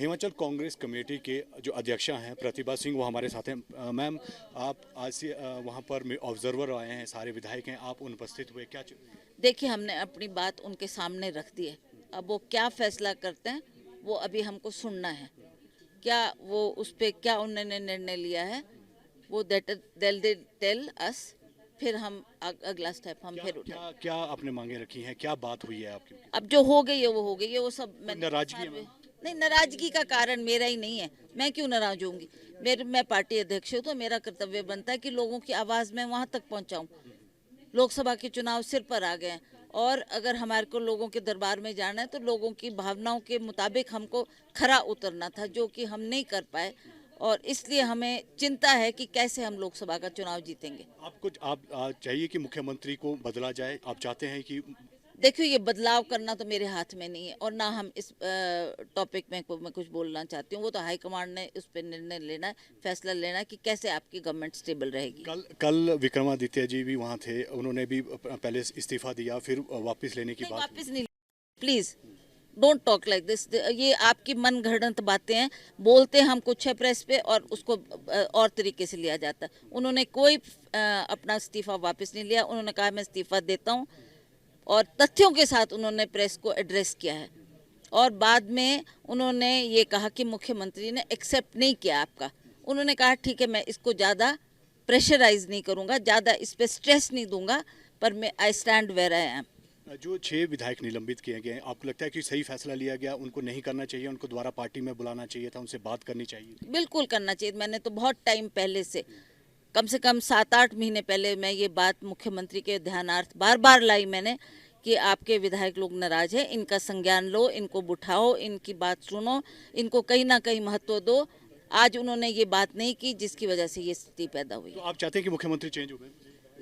Himachal Congress committee के जो अध्यक्षा हैं प्रतिभा सिंह, वो हमारे साथ हैं। मैम, आप आज से वहाँ पर ऑब्जर्वर आए हैं, सारे विधायक हैं, आप अनुपस्थित हुए, क्या? देखिए, हमने अपनी बात उनके सामने रख दी है। अब वो क्या फैसला करते हैं वो अभी हमको सुनना है। क्या वो उस पे क्या उन्होंने निर्णय लिया है वो टेल अस, फिर हम अगला स्टेप हम फिर उठाएंगे। क्या आपने मांगे रखी हैं, क्या बात हुई है आपकी? अब जो हो गई है वो हो गई है, वो सब मैंने नाराजगी है? नहीं, नाराजगी का कारण मेरा ही नहीं है। मैं क्यों नाराज होंगी? मैं पार्टी अध्यक्ष हूँ, तो मेरा कर्तव्य बनता है कि लोगों की आवाज़ मैं वहाँ तक पहुँचाऊँ। लोकसभा के चुनाव सिर पर आ गए हैं और अगर हमारे को लोगों के दरबार में जाना है तो लोगों की भावनाओं के मुताबिक हमको खरा उतरना था, जो कि हम नहीं कर पाए। और इसलिए हमें चिंता है कि कैसे हम लोकसभा का चुनाव जीतेंगे। आप चाहिए कि मुख्यमंत्री को बदला जाए? आप चाहते हैं कि? देखिए, ये बदलाव करना तो मेरे हाथ में नहीं है और ना हम इस टॉपिक में मैं कुछ बोलना चाहती हूँ। वो तो हाईकमांड ने उस पर निर्णय लेना है, फैसला लेना है कि कैसे आपकी गवर्नमेंट स्टेबल रहेगी। कल विक्रमादित्य जी भी वहाँ थे, उन्होंने भी पहले इस्तीफा दिया, फिर वापस लेने की बात। वापस नहीं, please don't talk like this. ये आपकी मन घड़ंत बातें हैं। बोलते हम कुछ है प्रेस पे और उसको और तरीके से लिया जाता है। उन्होंने कोई अपना इस्तीफा वापस नहीं लिया। उन्होंने कहा मैं इस्तीफा देता हूँ और तथ्यों के साथ उन्होंने प्रेस को एड्रेस किया है। और बाद में उन्होंने ये कहा कि मुख्यमंत्री ने एक्सेप्ट नहीं किया आपका। उन्होंने कहा ठीक है, मैं इसको ज़्यादा प्रेशराइज नहीं करूँगा, ज़्यादा इस पर स्ट्रेस नहीं दूंगा, पर मैं I stand where I am. जो 6 विधायक निलंबित किए गए हैं, आपको लगता है कि सही फैसला लिया गया? उनको नहीं करना चाहिए, उनको दोबारा पार्टी में बुलाना चाहिए था, उनसे बात करनी चाहिए? बिल्कुल करना चाहिए। मैंने तो बहुत टाइम पहले से कम 7-8 महीने पहले मैं ये बात मुख्यमंत्री के ध्यानार्थ बार बार लाई मैंने कि आपके विधायक लोग नाराज हैं, इनका संज्ञान लो, इनको बिठाओ, इनकी बात सुनो, इनको कहीं ना कहीं महत्व दो। आज उन्होंने ये बात नहीं की, जिसकी वजह से ये स्थिति पैदा हुई। तो आप चाहते हैं कि मुख्यमंत्री चेंज हो गए?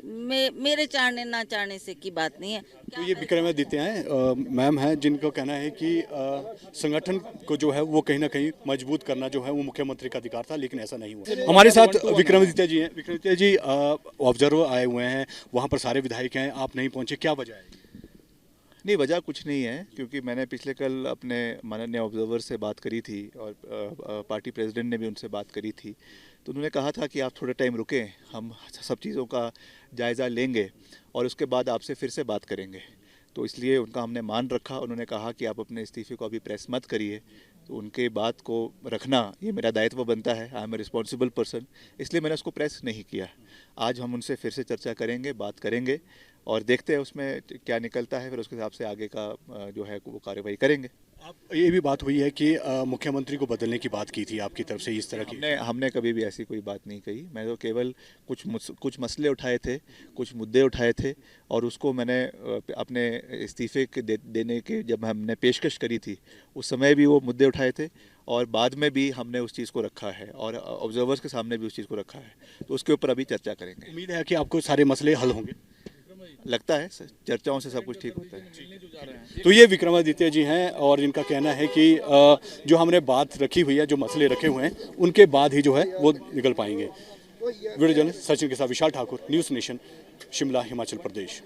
मेरे चाहने ना चाहने से की बात नहीं है। तो ये विक्रमादित्य हैं, मैम हैं, जिनको कहना है कि संगठन को जो है वो कहीं ना कहीं मजबूत करना जो है वो मुख्यमंत्री का अधिकार था, लेकिन ऐसा नहीं हुआ। हमारे साथ विक्रमादित्य जी हैं। विक्रमादित्य जी ऑब्जर्वर आए हुए हैं, वहाँ पर सारे विधायक हैं, आप नहीं पहुँचे, क्या वजह है? नहीं, वजह कुछ नहीं है, क्योंकि मैंने पिछले कल अपने माननीय ऑब्जर्वर से बात करी थी और पार्टी प्रेसिडेंट ने भी उनसे बात करी थी। तो उन्होंने कहा था कि आप थोड़ा टाइम रुकें, हम सब चीज़ों का जायज़ा लेंगे और उसके बाद आपसे फिर से बात करेंगे। तो इसलिए उनका हमने मान रखा। उन्होंने कहा कि आप अपने इस्तीफे को अभी प्रेस मत करिए, तो उनके बात को रखना ये मेरा दायित्व बनता है। I am a responsible person, इसलिए मैंने उसको प्रेस नहीं किया। आज हम उनसे फिर से चर्चा करेंगे, बात करेंगे और देखते हैं उसमें क्या निकलता है, फिर उसके हिसाब से आगे का जो है वो कार्रवाई करेंगे। आप ये भी बात हुई है कि मुख्यमंत्री को बदलने की बात की थी आपकी तरफ से, इस तरह की? हमने कभी भी ऐसी कोई बात नहीं कही। मैं तो केवल कुछ मसले उठाए थे, कुछ मुद्दे उठाए थे और उसको मैंने अपने इस्तीफे के देने के जब हमने पेशकश करी थी उस समय भी वो मुद्दे उठाए थे और बाद में भी हमने उस चीज़ को रखा है और ऑब्जर्वर्स के सामने भी उस चीज़ को रखा है। तो उसके ऊपर अभी चर्चा करेंगे। उम्मीद है कि आपको सारे मसले हल होंगे? लगता है चर्चाओं से सब कुछ ठीक होता है। तो ये विक्रमादित्य जी हैं और इनका कहना है कि जो हमने बात रखी हुई है, जो मसले रखे हुए हैं, उनके बाद ही जो है वो निकल पाएंगे। वीडियो जर्नलिस्ट सचिन के साथ विशाल ठाकुर, न्यूज़ नेशन, शिमला, हिमाचल प्रदेश।